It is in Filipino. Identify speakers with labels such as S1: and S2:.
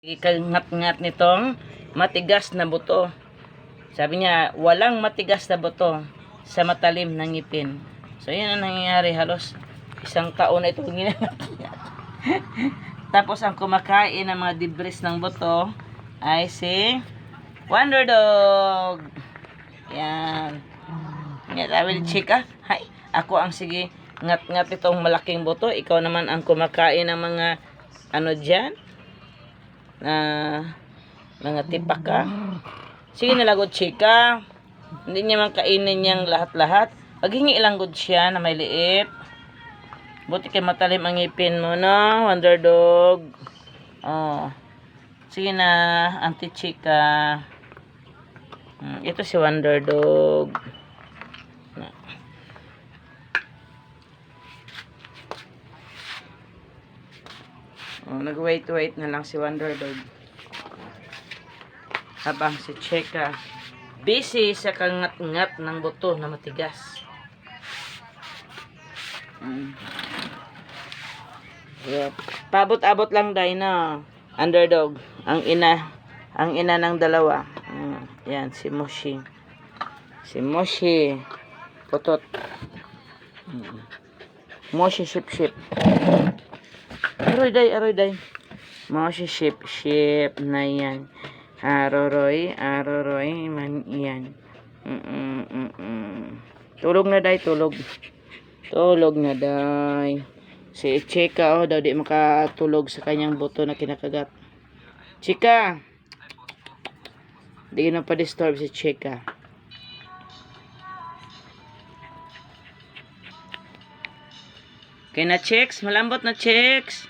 S1: Ikangat-ngat nitong matigas na buto. Sabi niya, walang matigas na buto sa matalim na ngipin. So, yun ang nangyayari. Halos isang taon na itong ginangat niya. Tapos, ang kumakain ng mga debris ng buto ay si Wonder Dog. Yan. Yan, sabi ni Chika, hay, ako ang sige ngat-ngat itong malaking buto. Ikaw naman ang kumakain ng mga ano dyan. Mga tipaka. Sige na lagod Chika. Hindi niya man kainin niyang lahat-lahat. Paghingi lang gud siya na may liit. Buti kay matalim ang ngipin mo, no? Wonder Dog. Oh. Sige na, Auntie Chika. Ito si Wonder Dog. Nag-wait na lang si Wonder Dog. Habang si Chika busy sa kangat-ngat ng buto na matigas. Yep. Pabot-abot lang dahil na Underdog, ang ina ng dalawa. Yan si Moshi. Si Moshi putot. Moshi ship. Aroy day. Moshi ship na yan. Aroroy man yan. Tulog na day, tulog na day. Si Chika daw di makatulog sa kanyang buto na kinakagat. Chika, di na pa disturb si Chika. Okay na, Chicks, malambot na, Chicks.